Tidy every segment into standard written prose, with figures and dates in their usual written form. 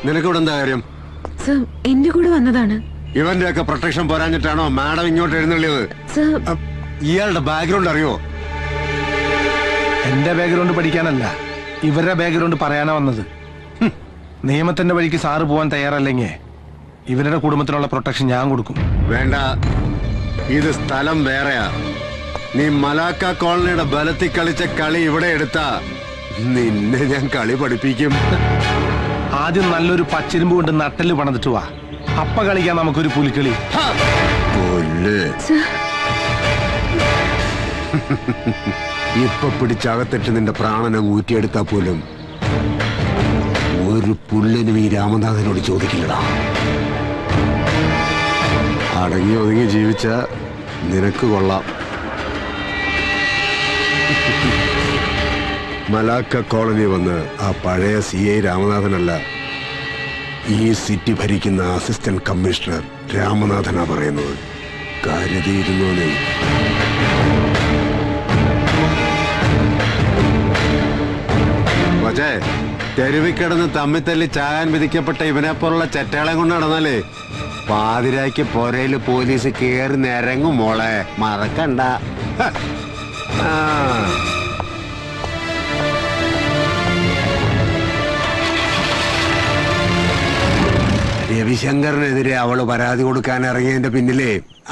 നിനക്കിവിടെ എന്താ കാര്യം? സർ, എന്റെ കൂടെ വന്നതാണ്. ഇവന്റെ ഒക്കെ പ്രൊട്ടക്ഷൻ പോരാഞ്ഞിട്ടാണോ മാഡം ഇങ്ങോട്ട് എഴുന്നള്ളിയത്? സർ, ഇയാളുടെ ബാക്ക്ഗ്രൗണ്ട് അറിയോ? എന്റെ ബാക്ക്ഗ്രൗണ്ട് പഠിക്കാനല്ല, ഇവരുടെ ബാക്ക്ഗ്രൗണ്ട് പറയാനാ വന്നത്. നിയമത്തിന്റെ വഴിക്ക് സാറ് പോവാൻ തയ്യാറല്ലെങ്കിൽ ഇവരുടെ കുടുംബത്തിനുള്ള പ്രൊട്ടക്ഷൻ ഞാൻ കൊടുക്കും. വേണ്ട, ഇത് സ്ഥലം വേറെയാ. നീ മലാക്ക കോളനിയുടെ ബലത്തിൽ കളിച്ച കളി ഇവിടെ എടുത്താ നിന്നെ ഞാൻ കളി പഠിപ്പിക്കും. ആദ്യം നല്ലൊരു പച്ചിരുമ്പ് കൊണ്ട് നട്ടല് പണിതിട്ട് വാ, അപ്പ കളിക്കാൻ നമുക്കൊരു പുലിക്കളി. ഇപ്പൊ പിടിച്ചകത്തിട്ട് നിന്റെ പ്രാണനം ഊറ്റിയെടുത്താ പോലും ഒരു പുല്ലിനും ഈ രാമനാഥനോട് ചോദിക്കില്ലടാ. അടങ്ങി ഒതുങ്ങി ജീവിച്ച നിനക്ക് കൊള്ളാം. മലാക്ക കോളനി വന്ന് ആ പഴയ CI രാമനാഥനല്ല, ഈ സിറ്റി ഭരിക്കുന്ന അസിസ്റ്റന്റ് കമ്മീഷണർ രാമനാഥനാ പറയുന്നത്. കരുതിയിരുന്നു നീ. പക്ഷേ തെരുവിൽ കിടന്ന് തമ്മിത്തല്ലി ചാകാൻ വിധിക്കപ്പെട്ട ഇവനെ പോലുള്ള ചെറ്റകളെ കൊണ്ട് നടന്നാലേ പാതിരായ്ക്ക് പൊരയില് പോലീസ് കേറി നിരങ്ങും മോളെ, മറക്കണ്ട. രവിശങ്കറിനെതിരെ അവള് പരാതി കൊടുക്കാൻ ഇറങ്ങിയതിന്റെ പിന്നിലെ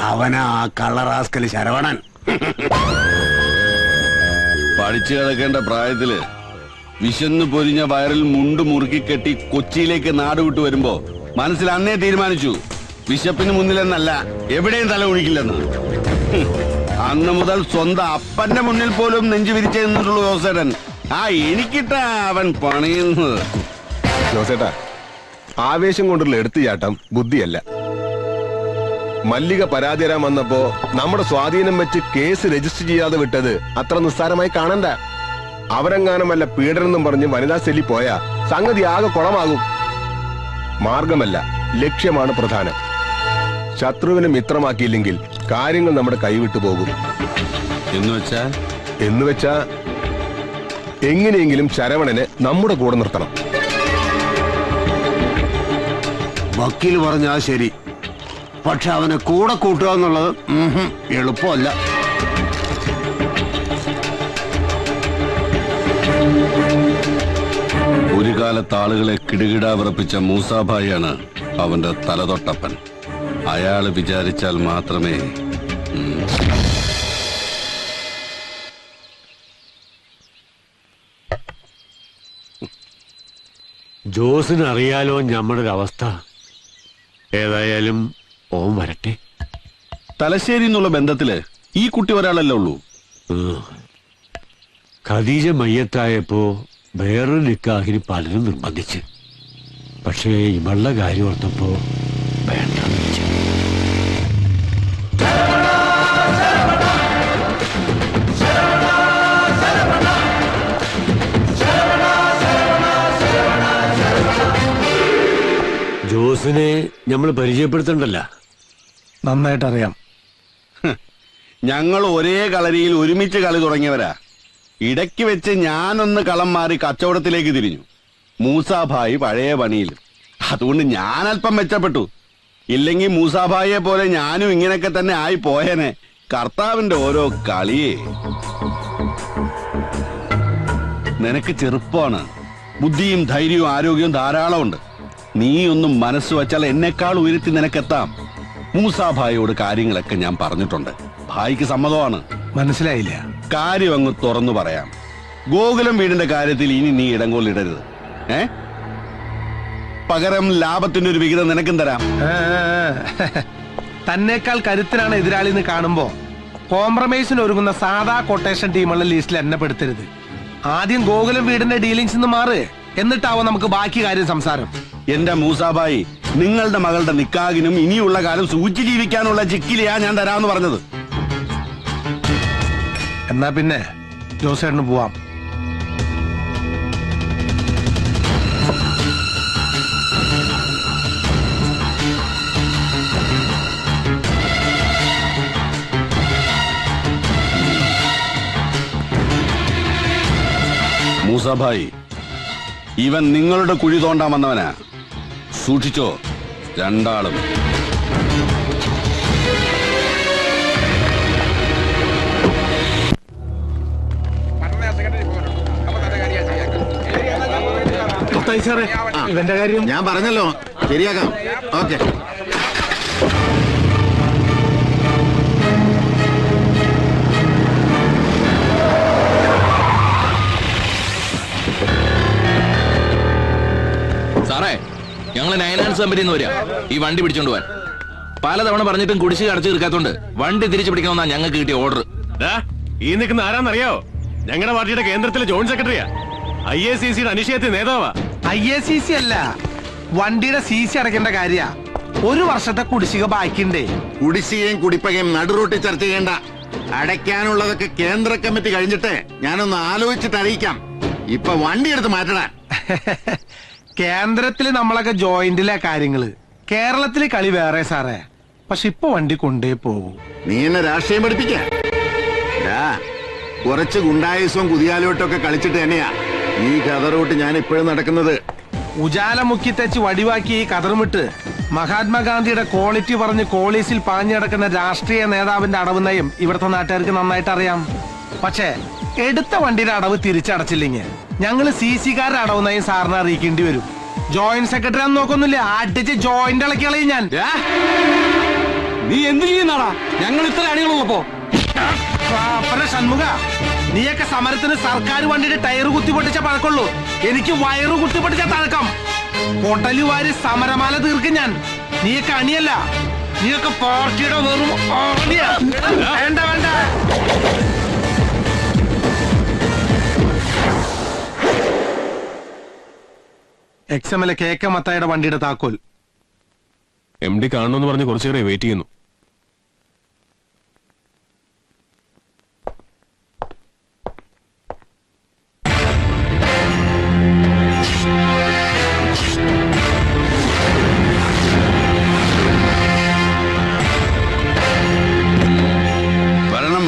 അവനാ ആ കള്ളറാസ്കല് ശരവണൻ. പഠിച്ചു കിടക്കേണ്ട പ്രായത്തില് വിശന്നു പൊരിഞ്ഞ വയറിൽ മുണ്ട് മുറുക്കി കെട്ടി കൊച്ചിയിലേക്ക് നാട് വിട്ടു വരുമ്പോ മനസ്സിൽ അന്നേ തീരുമാനിച്ചു വിശപ്പിന് മുന്നിലെന്നല്ല എവിടെയും തല ഒഴിക്കില്ലെന്ന്. അന്ന് മുതൽ സ്വന്തം അപ്പന്റെ മുന്നിൽ പോലും നെഞ്ചു വിരിച്ചു നിന്നിട്ടുള്ളൂ ജോസേട്ടൻ. ആ എനിക്കിട്ടാ അവൻ പണിയുന്നത്. ജോസേട്ടാ, ആവേശം കൊണ്ടുള്ള എടുത്തുചാട്ടം ബുദ്ധിയല്ല. മല്ലിക പരാതി തരാൻ വന്നപ്പോ നമ്മുടെ സ്വാധീനം വെച്ച് കേസ് രജിസ്റ്റർ ചെയ്യാതെ വിട്ടത് അത്ര നിസ്സാരമായി കാണണ്ട. അവരെങ്ങാനും വല്ല പീഡനെന്നും പറഞ്ഞ് വനിതാ സെല്ലി പോയാ സംഗതി ആകെ കുളമാകും. മാർഗമല്ല, ലക്ഷ്യമാണ് പ്രധാനം. ശത്രുവിനെ മിത്രമാക്കിയില്ലെങ്കിൽ കാര്യങ്ങൾ നമ്മുടെ കൈവിട്ടു പോകും. എന്നുവെച്ചാ എങ്ങനെയെങ്കിലും ശരവണനെ നമ്മുടെ കൂടെ നിർത്തണം. വക്കീൽ പറഞ്ഞാ ശരി, പക്ഷെ അവനെ കൂടെ കൂട്ടുക എന്നുള്ളത് എളുപ്പമല്ല. ഒരു കാലത്ത് ആളുകളെ കിടുകിടാ വിറപ്പിച്ച മൂസാഭായിയാണ് അവന്റെ തലതൊട്ടപ്പൻ. അയാള് വിചാരിച്ചാൽ മാത്രമേ. ജോസിന് അറിയാലോ നമ്മുടെ ഒരവസ്ഥ. ഏതായാലും ഓൻ വരട്ടെ. തലശ്ശേരി എന്നുള്ള ബന്ധത്തില് ഈ കുട്ടി ഒരാളല്ലേ ഉള്ളൂ. ഖദീജ മയ്യത്തായപ്പോ വേറൊരു നിക്കാഹിന് പലരും നിർബന്ധിച്ച്. പക്ഷേ ഇവളുടെ കാര്യം ഓർത്തപ്പോ വേണ്ടെന്ന് വെച്ചു. ജോസിനെ നമ്മൾ പരിചയപ്പെടുത്തണ്ടല്ല. നന്നായിട്ട് അറിയാം. ഞങ്ങൾ ഒരേ കളരിയിൽ ഒരുമിച്ച് കളി തുടങ്ങിയവരാ. ഇടയ്ക്ക് വെച്ച് ഞാനൊന്ന് കളം മാറി കച്ചവടത്തിലേക്ക് തിരിഞ്ഞു. മൂസാഭായി പഴയ പണിയിൽ. അതുകൊണ്ട് ഞാൻ അല്പം മെച്ചപ്പെട്ടു. ഇല്ലെങ്കിൽ മൂസാഭായിയെ പോലെ ഞാനും ഇങ്ങനെയൊക്കെ തന്നെ ആയി പോയനെ. കർത്താവിന്റെ ഓരോ കളിയേ. നിനക്ക് ചെറുപ്പമാണ്, ബുദ്ധിയും ധൈര്യവും ആരോഗ്യവും ധാരാളമുണ്ട്. നീ ഒന്നും മനസ്സ് വച്ചാൽ എന്നെക്കാൾ ഉയർത്തി നിനക്കെത്താം. മൂസാഭായിയോട് കാര്യങ്ങളൊക്കെ ഞാൻ പറഞ്ഞിട്ടുണ്ട്. ഭായിക്ക് സമ്മതമാണ്. മനസ്സിലായില്ല. കാര്യം അങ്ങ് തുറന്നു പറയാം. ഗോകുലം വീടിന്റെ കാര്യത്തിൽ ഇനി നീ ഇടങ്കോലിടരുത്. പകരം ലാഭത്തിന്റെ ഒരു വിഹിതം നിനക്കും തരാം. തന്നേക്കാൾ കരുത്തിനാണ് എതിരാളി എന്ന് കാണുമ്പോ കോംപ്രമൈസിന് ഒരുങ്ങുന്ന സാധാ കൊട്ടേഷൻ ടീമുള്ള ലിസ്റ്റിൽ എന്നെ പെടുത്തരുത്. ആദ്യം ഗോകുലം വീടിന്റെ ഡീലിങ്സ് നിന്ന് മാറ്, എന്നിട്ടാവും നമുക്ക് ബാക്കി കാര്യം സംസാരം. എന്റെ മൂസാഭായി, നിങ്ങളുടെ മകളുടെ നിക്കാഹിനും ഇനിയുള്ള കാലം സൂചി ജീവിക്കാനുള്ള ചിക്കിലിയാ ഞാൻ തരാമെന്ന് പറഞ്ഞത്. എന്നാ പിന്നെ ജോസേട്ടന് പോവാം. മൂസാഭായി, ഇവൻ നിങ്ങളുടെ കുഴി തോണ്ടാൻ വന്നവനാ. സൂക്ഷിച്ചോ രണ്ടാളും. ഇവന്റെ കാര്യം ഞാൻ പറഞ്ഞല്ലോ ശരിയാക്കാം. ഓക്കെ. സാറേ, ഞങ്ങള് നയനാൻസ് കമ്പനിയിൽ നിന്ന് വരിക ഈ വണ്ടി പിടിച്ചോണ്ട് പോവാൻ. പലതവണ പറഞ്ഞിട്ടും കുടിശ്ശിക അടച്ചു തീർക്കാത്തോണ്ട് വണ്ടി തിരിച്ചു പിടിക്കണമെന്നാ ഞങ്ങൾക്ക് കിട്ടിയ ഓർഡർ. ഈ നിൽക്കുന്ന ആരാന്നറിയോ? ഞങ്ങളുടെ പാർട്ടിയുടെ കേന്ദ്രത്തിലെ ജോയിന്റ് സെക്രട്ടറിയാ, IACC അനിശ്ചയത്തിൽ നേതാവാ. IACC അല്ല, വണ്ടിയുടെ CC അടയ്ക്കേണ്ട കാര്യ. ഒരു വർഷത്തെ കുടിശ്ശിക ബാക്കിണ്ടേ. കുടിശ്ശികയും കുടിപ്പകയും നടുറൂട്ടി ചർച്ച ചെയ്യേണ്ട. അടയ്ക്കാനുള്ളതൊക്കെ കേന്ദ്ര കമ്മിറ്റി കഴിഞ്ഞിട്ട് ഞാനൊന്ന് ആലോചിച്ചിട്ട് അറിയിക്കാം. ഇപ്പൊ വണ്ടി എടുത്ത് മാറ്റണ. കേന്ദ്രത്തില് നമ്മളൊക്കെ ജോയിന്റിലെ കാര്യങ്ങള്, കേരളത്തിലെ കളി വേറെ സാറേ. പക്ഷെ ഇപ്പൊ വണ്ടി കൊണ്ടേ പോകൂ. നീ എന്നെ രാഷ്ട്രീയം പഠിപ്പിക്ക. കുറച്ച് ഗുണ്ടായുസവും കുതിയാലോട്ടൊക്കെ കളിച്ചിട്ട് തന്നെയാ ഈ കതറൂട്ട് ഞാൻ ഇപ്പോഴും നടക്കുന്നത്. ഉജാല മുക്കി തെച്ച് വടിവാക്കി ഈ കതറുമിട്ട് മഹാത്മാഗാന്ധിയുടെ ക്വാളിറ്റി പറഞ്ഞ് കോളീസിൽ പാഞ്ഞു കിടക്കുന്ന രാഷ്ട്രീയ നേതാവിന്റെ അടവ് നയം ഇവിടുത്തെ നാട്ടുകാർക്ക് നന്നായിട്ട് അറിയാം. പക്ഷേ എടുത്ത വണ്ടിയുടെ അടവ് തിരിച്ചടച്ചില്ലെങ്കിൽ ഞങ്ങള് CC-കാരുടെ അടവ് നയം സാറിനെ അറിയിക്കേണ്ടി വരും. ജോയിന്റ് സെക്രട്ടറി ആണെന്ന് നോക്കൊന്നുമില്ല, അടിച്ച് ജോയിന്റ് ഇളക്കി കളയും ഞാൻ. നീ എന്ത് ചെയ്യുന്നാടാ? ഞങ്ങൾ ഇത്ര അണികളുള്ളപ്പോ ഷൺമുഖ, നീയൊക്കെ സമരത്തിന് സർക്കാർ വണ്ടിയുടെ ടയർ കുത്തിപ്പൊട്ടിച്ച പഴക്കുള്ളൂ. എനിക്ക് വയറ് കുത്തിപ്പൊട്ടിച്ച തഴക്കം. പൊട്ടലുവാരി സമരമാല തീർക്കും ഞാൻ. നീയൊക്കെ അണിയല്ല, നീയൊക്കെ പാർട്ടിയുടെ വെറും ആണിയാ. വേണ്ട വേണ്ട. XMLA KK മത്തായുടെ വണ്ടിയുടെ താക്കോൽ. MD കാണണമെന്ന് പറഞ്ഞ് കുറച്ചേറെ വെയിറ്റ് ചെയ്യുന്നു.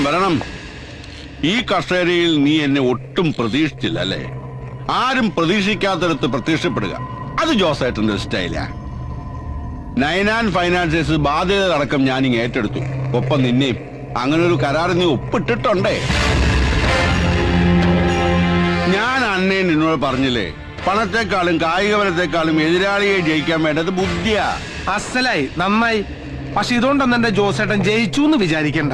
വരണം. ഈ കസേരയിൽ നീ എന്നെ ഒട്ടും പ്രതീക്ഷിച്ചില്ല അല്ലേ? ആരും പ്രതീക്ഷിക്കാത്തടത്ത് പ്രത്യക്ഷപ്പെടുക, അത് ജോസേട്ടന്റെ സ്റ്റൈലാ. 99 ഫൈനാൻസേഴ്സ് ബാധ്യത അടക്കം ഞാനിങ് ഏറ്റെടുത്തു. ഒപ്പം നിന്നെയും. അങ്ങനെ ഒരു കരാർ നീ ഒപ്പിട്ടിട്ടുണ്ടേ. ഞാൻ അന്നേ നിന്നോട് പറഞ്ഞില്ലേ, പണത്തെക്കാളും കായികബലത്തെക്കാളും എതിരാളിയെ ജയിക്കാൻ വേണ്ടത് ബുദ്ധിയാ. അസലായി, നന്നായി. പക്ഷെ ഇതുകൊണ്ടൊന്നും എന്റെ ജോസേട്ടൻ ജയിച്ചു എന്ന് വിചാരിക്കണ്ട.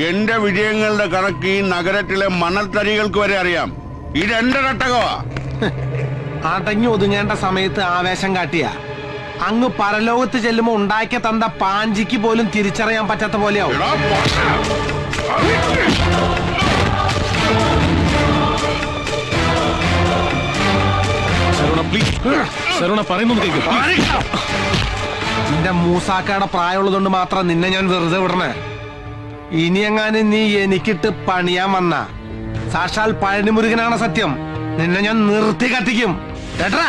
എന്റെ വിജയങ്ങളുടെ കണക്ക് ഈ നഗരത്തിലെ മണൽത്തരികൾക്ക് വരെ അറിയാം. ഇതെന്റെ തട്ടകമാ. അടങ്ങി ഒതുങ്ങേണ്ട സമയത്ത് ആവേശം കാട്ടിയ അങ്ങ് പരലോകത്ത് ചെല്ലുമ്പോ ഉണ്ടാക്കിയ തന്ത പാഞ്ചിക്ക് പോലും തിരിച്ചറിയാൻ പറ്റാത്ത പോലെയാവും. നിന്റെ മൂസാക്കയുടെ പ്രായമുള്ളതുകൊണ്ട് മാത്രം നിന്നെ ഞാൻ വെറുതെ വിടണേ. ഇനിയെങ്ങാനും നീ എനിക്കിട്ട് പണിയാൻ വന്ന സാക്ഷാൽ പഴനിമുരുകനാണ് സത്യം. നിന്നെ ഞാൻ നിർത്തി കത്തിക്കും കേട്ടാ.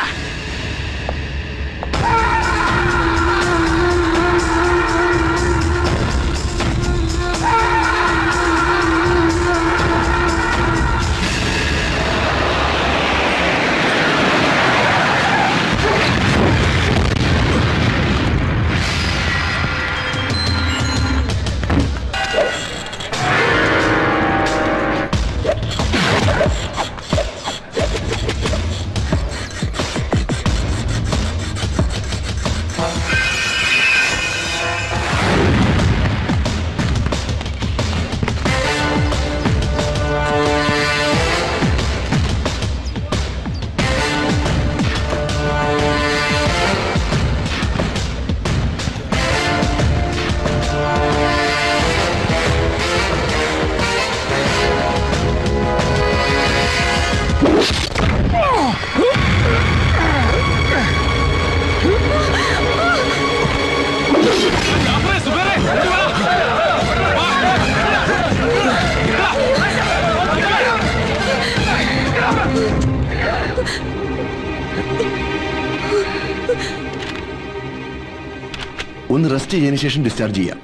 ഒന്ന് റെസ്റ്റ് ചെയ്തതിനു ശേഷം ഡിസ്ചാർജ് ചെയ്യാം.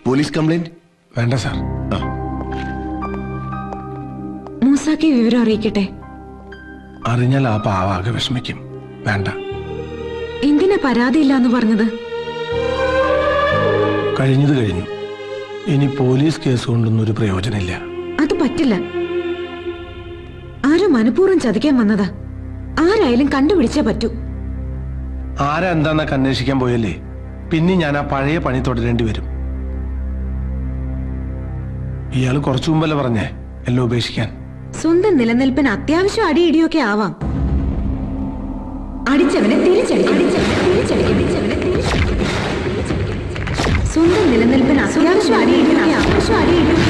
പോലീസ് കംപ്ലൈന്റ് വേണ്ട സാർ. മൂസാക്ക് വിവരം അറിയിക്കട്ടെ. അറിഞ്ഞാൽ ആ പാവാകെ വിഷമിക്കും. വേണ്ട. എന്തിനാ പരാതിയില്ല എന്ന് പറഞ്ഞത്? കഴിഞ്ഞത് കഴിഞ്ഞു. ഇനി പോലീസ് കേസ് കൊണ്ടൊന്നും ഒരു പ്രയോജനമില്ല. അത് പറ്റില്ല. ആരോ മനഃപൂർവ്വം ചതിക്കാൻ വന്നതാ. ആരായാലും കണ്ടുപിടിച്ചേ പറ്റൂ. ആരാ എന്താന്നൊക്കെ അന്വേഷിക്കാൻ പോയല്ലേ പിന്നെ ഞാൻ ആ പഴയ പണി തുടരേണ്ടി വരും. ഇയാള് കുറച്ചു മുമ്പല്ലേ പറഞ്ഞേ എല്ലാം ഉപേക്ഷിക്കാൻ. സ്വന്തം നിലനിൽപ്പിന് അത്യാവശ്യം അടിയിടിയൊക്കെ ആവാം. അടിച്ചവനെ തിരിച്ചടിക്കും. സ്വന്തം നിലനിൽപ്പിന് അത്യാവശ്യം അടിയിടിയൊക്കെ അത്യാവശ്യം അടിയിടും.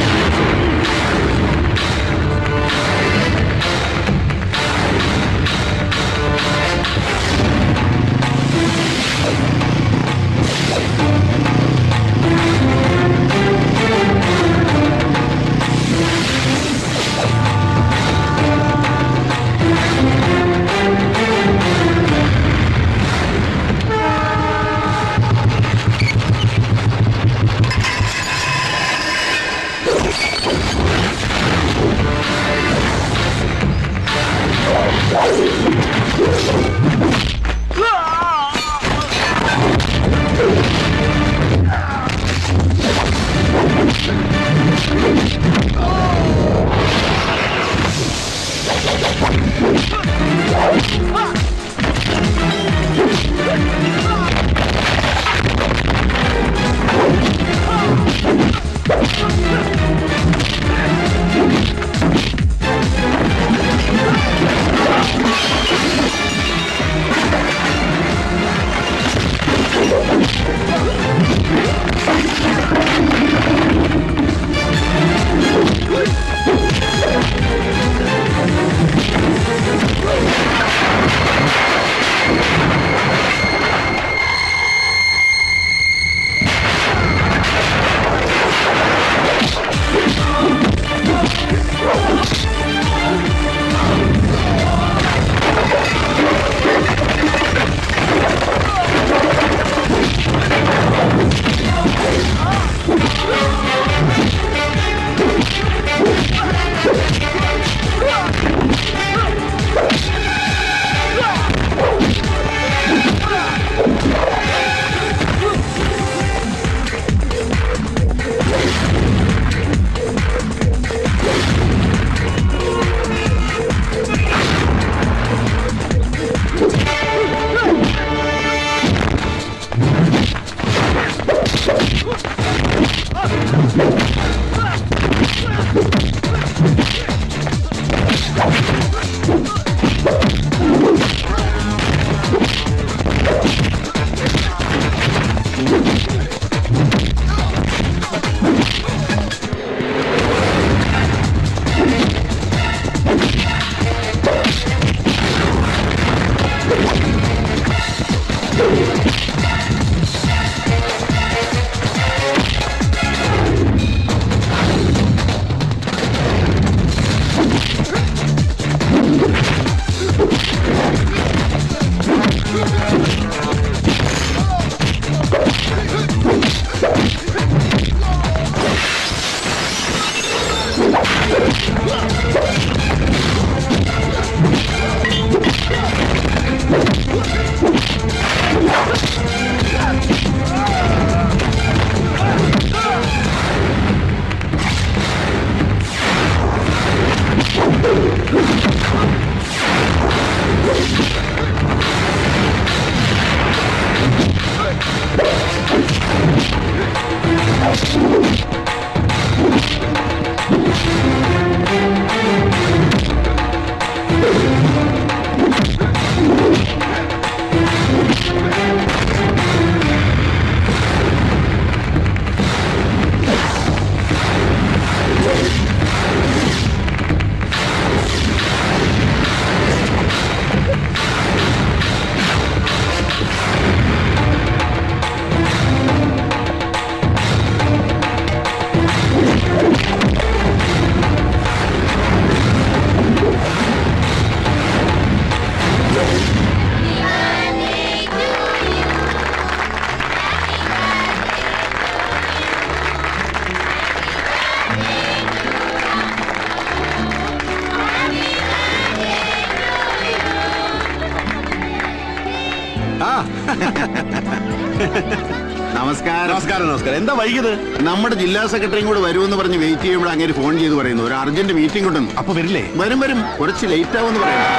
നമസ്കാരം. നമസ്കാരം നമസ്കാരം. എന്താ വൈകിയത്? നമ്മുടെ ജില്ലാ സെക്രട്ടറിയും കൂടെ വരുമെന്ന് പറഞ്ഞ് വെയിറ്റ് ചെയ്യുമ്പോൾ അങ്ങനെ ഫോൺ ചെയ്ത് പറയുന്നു ഒരു അർജന്റ് മീറ്റിംഗ് ഉണ്ടെന്ന്. അപ്പൊ വരില്ലേ? വരും കുറച്ച് ലേറ്റ് ആവുമെന്ന് പറയുന്നു.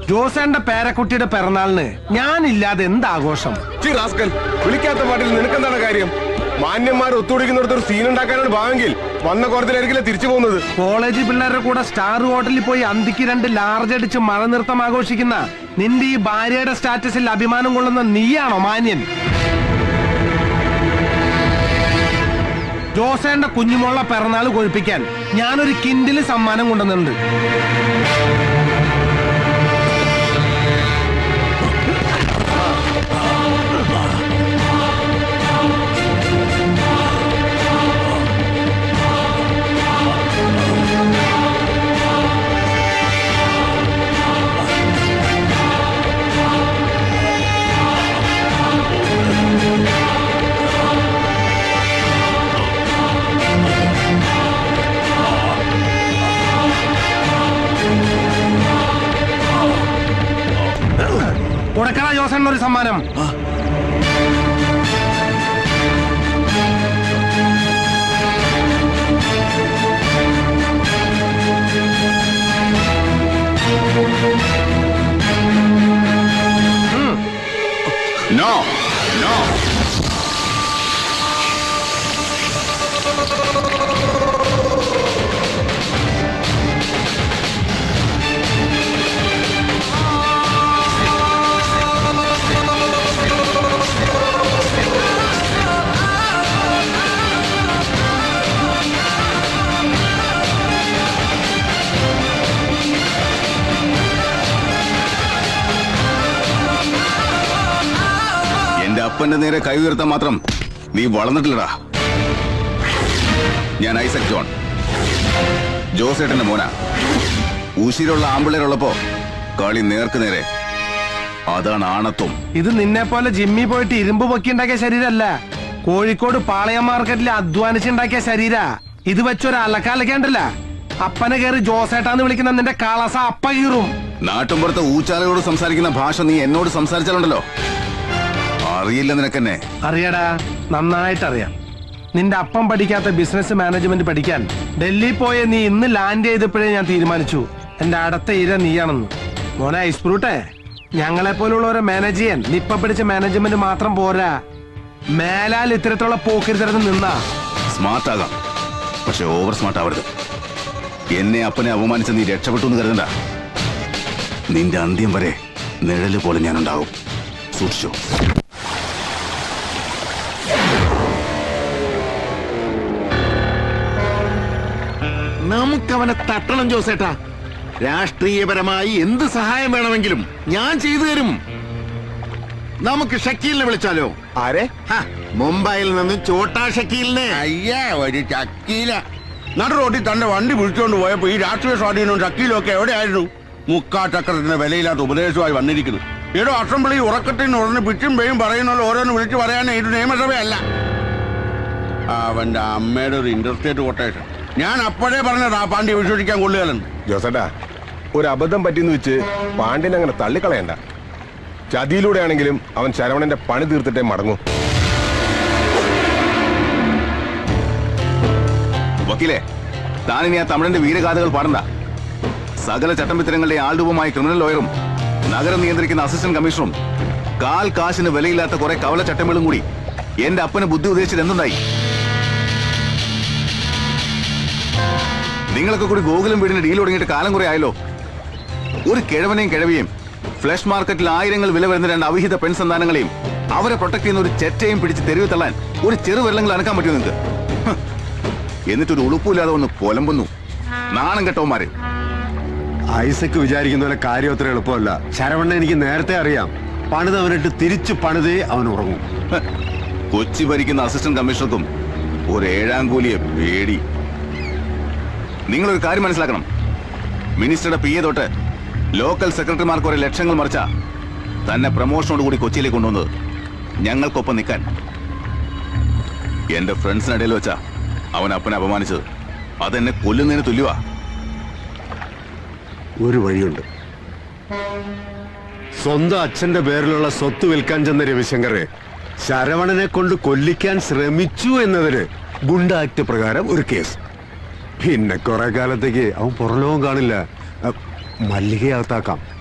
ജോസേന്റെ പേരക്കുട്ടിയുടെ പിറന്നാളിന് ഞാനില്ലാതെ എന്താഘോഷം? വിളിക്കാത്ത പാട്ടിൽ നിനക്കെന്താണ് കാര്യം? മാന്യന്മാർ ഒത്തുപിടിക്കുന്നിടത്ത് ഒരു സീൻ ഉണ്ടാക്കാനാണ് ഭാവെങ്കിൽ വന്ന കോർത്തിലായിരിക്കില്ല തിരിച്ചു പോകുന്നത്. കോളേജ് പിള്ളേരുടെ കൂടെ സ്റ്റാർ ഹോട്ടലിൽ പോയി അന്തിക്ക് 2 ലാർജ് അടിച്ച് മഴ നൃത്തം ആഘോഷിക്കുന്ന നിന്റെ ഈ ഭാര്യയുടെ സ്റ്റാറ്റസിൽ അഭിമാനം കൊള്ളുന്ന നീയാണോ മാന്യൻ? ജോസേന്റെ കുഞ്ഞുമോള പിറന്നാൾ കൊഴിപ്പിക്കാൻ ഞാനൊരു കിൻഡില് സമ്മാനം കൊണ്ടുവന്നിട്ടുണ്ട്. കൊടുക്കണ ജോസേനൊരു സമ്മാനം. No no. അപ്പന്റെ നേരെ കൈ ഉയർത്താൻ മാത്രം നീ വളർന്നിട്ടില്ലടാ. ഞാൻ ഐസക് ജോൺ, ജോസേട്ടന്റെ മോനാ. ഉശിരുള്ള ആമ്പിള്ളേരുള്ളപ്പോ കളി നേർക്ക് നേരെ, അതാണ് ആണത്വം. ഇത് നിന്നെ പോലെ ജിമ്മി പോയിട്ട് ഇരുമ്പ് പൊക്കിണ്ടാക്കിയ ശരീരല്ല, കോഴിക്കോട് പാളയം മാർക്കറ്റിൽ അധ്വാനിച്ചുണ്ടാക്കിയ ശരീര. ഇത് വെച്ചൊരു അലക്കാലക്കേണ്ടല്ല. അപ്പനെ കയറി ജോസേട്ടാന്ന് വിളിക്കുന്ന നിന്റെ കളസ അപ്പ കീറും. നാട്ടുമ്പുറത്ത് ഊച്ചാലയോട് സംസാരിക്കുന്ന ഭാഷ നീ എന്നോട് സംസാരിച്ചാലുണ്ടല്ലോ അറിയില്ല നിനക്കെന്നെ. അറിയടാ, നന്നായിട്ടറിയാം. നിന്റെ അപ്പം പഠിക്കാത്ത ബിസിനസ് മാനേജ്മെന്റ് പഠിക്കാൻ ഡൽഹി പോയ നീ ഇന്ന് ലാൻഡ് ചെയ്തപ്പോഴേ ഞാൻ തീരുമാനിച്ചു എന്റെ അടുത്ത ഇര നീയാണെന്ന്. മോനെ ഐസ്പ്രൂട്ടെ, ഞങ്ങളെ പോലുള്ളവരെ മാനേജ് ചെയ്യാൻ നിപ്പ പിടിച്ച മാനേജ്മെന്റ് മാത്രം പോരാ. മേലാൽ ഇത്തരത്തിലുള്ള പോക്കിരുത്തരന്ന് നിന്നാ സ്മാർട്ട് ആകാം, പക്ഷെ ഓവർ സ്മാർട്ട് ആവരുത്. എന്നെ അപ്പനെ അവമാനിച്ച് നീ രക്ഷപ്പെട്ടു എന്ന് കരുതണ്ട. നിന്റെ അന്ത്യം വരെ നിഴല് പോലെ ഞാനുണ്ടാവും. സൂക്ഷിച്ചോ. നമുക്കവനെ തട്ടണം ജോസേട്ടാ. രാഷ്ട്രീയപരമായി എന്ത് സഹായം വേണമെങ്കിലും ഞാൻ ചെയ്തു തരും. നമുക്ക് ഷക്കീലിനെ വിളിച്ചാലോ? ആരെ? മുംബൈയിൽ നിന്ന് ചോട്ടാ ഷക്കീലിനെ. അയ്യാ, ഒരു ഷക്കീല നടു റോഡിൽ തന്റെ വണ്ടി പിടിച്ചുകൊണ്ട് പോയപ്പോ ഈ രാഷ്ട്രീയ സ്വാധീനവും ഷക്കീലും ഒക്കെ എവിടെയായിരുന്നു? മുക്കാട്ടക്കരത്തിന് വിലയില്ലാത്ത ഉപദേശമായി വന്നിരിക്കുന്നു. ഏടോ അസംബ്ലി ഉറക്കത്തിന് ഉടനെ പിച്ചും പേയും പറയുന്നല്ലോ ഓരോന്ന് വിളിച്ചു പറയാനേ ഇത് നിയമസഭയല്ല. അവന്റെ അമ്മയുടെ ഒരു ഇന്റർസ്റ്റേറ്റ് കൊട്ടേഷൻ. ഞാൻ അപ്പോഴേ പറഞ്ഞത് ആ പാണ്ഡ്യ വിശ്വസിക്കാൻ കൊള്ളുകയല്ലെന്ന്. ജോസേട്ടാ, ഒരു അബദ്ധം പറ്റിയെന്ന് വെച്ച് പാണ്ഡ്യനെ അങ്ങനെ തള്ളിക്കളയണ്ട. ചതിയിലൂടെ ആണെങ്കിലും അവൻ ശരവണന്റെ പണി തീർത്തിട്ടേ മടങ്ങൂ. വക്കീലെ, താനിനി ആ തമിഴന്റെ വീരഗാഥകൾ പാടണ്ട. സകല ചട്ടമ്പിത്തരങ്ങളുടെ ആൾരൂപമായ ക്രിമിനൽ ലോയറും നഗരം നിയന്ത്രിക്കുന്ന അസിസ്റ്റന്റ് കമ്മീഷണറും കാൽ കാശിന് വിലയില്ലാത്ത കുറെ കവല ചട്ടങ്ങളും കൂടി എന്റെ അപ്പന് ബുദ്ധി ഉദ്ദേശിച്ചത് എന്തുണ്ടായി? നിങ്ങളൊക്കെ കൂടി ഗോകുലം വീടിന് ഡീൽ തുടങ്ങിയിട്ട് കാലം കുറെ ആയല്ലോ. ഒരു കിഴവനെയും കിഴവിയെയും ഫ്ലഷ് മാർക്കറ്റിൽ ആയിരങ്ങൾ വില വരുന്ന 2 അവിഹിത പെൺസന്താനങ്ങളെയും അവരെ പ്രൊട്ടക്ട് ചെയ്യുന്ന ഒരു ചെറ്റയും പിടിച്ച് തെരുവ് തള്ളാൻ ഒരു ചെറുവെള്ളങ്ങൾ അനക്കാൻ പറ്റുമോ നിങ്ങൾക്ക്? എന്നിട്ടൊരു ഉളുപ്പില്ലാതെ ഒന്ന് പൊലമ്പുന്നു. നാണം കെട്ടവന്മാര്. ഐസക്ക് വിചാരിക്കുന്ന പോലെ കാര്യം അത്ര എളുപ്പമല്ല. ശരവണ്ണ എനിക്ക് നേരത്തെ അറിയാം. പണിതവനിട്ട് തിരിച്ചു പണിതേ അവൻ ഉറങ്ങും. കൊച്ചി ഭരിക്കുന്ന അസിസ്റ്റന്റ് കമ്മീഷണർക്കും ഒരു 7-ാം കൂലിയെ പേടി. നിങ്ങളൊരു കാര്യം മനസ്സിലാക്കണം. മിനിസ്റ്ററുടെ PA തൊട്ട് ലോക്കൽ സെക്രട്ടറിമാർക്ക് കുറെ ലക്ഷങ്ങൾ മറിച്ച തന്നെ പ്രമോഷനോട് കൂടി കൊച്ചിയിലേക്ക് കൊണ്ടുവന്നത് ഞങ്ങൾക്കൊപ്പം നിൽക്കാൻ. എന്റെ ഫ്രണ്ട്സിനിടയിൽ വെച്ചാ അവൻ അപ്പനെ അപമാനിച്ചത്. അതെന്നെ കൊല്ലുന്നതിന് തുല്യവാ. ഒരു വഴിയുണ്ട്. സ്വന്തം അച്ഛന്റെ പേരിലുള്ള സ്വത്ത് വിൽക്കാൻ ചെന്ന രവിശങ്കറെ ശരവണനെ കൊണ്ട് കൊല്ലിക്കാൻ ശ്രമിച്ചു എന്നതിന് ഗുണ്ട ആക്ട് പ്രകാരം ഒരു കേസ്. പിന്നെ കുറെ കാലത്തേക്ക് അവൻ പുറലോകം കാണില്ല. മല്ലികയകത്താക്കാം.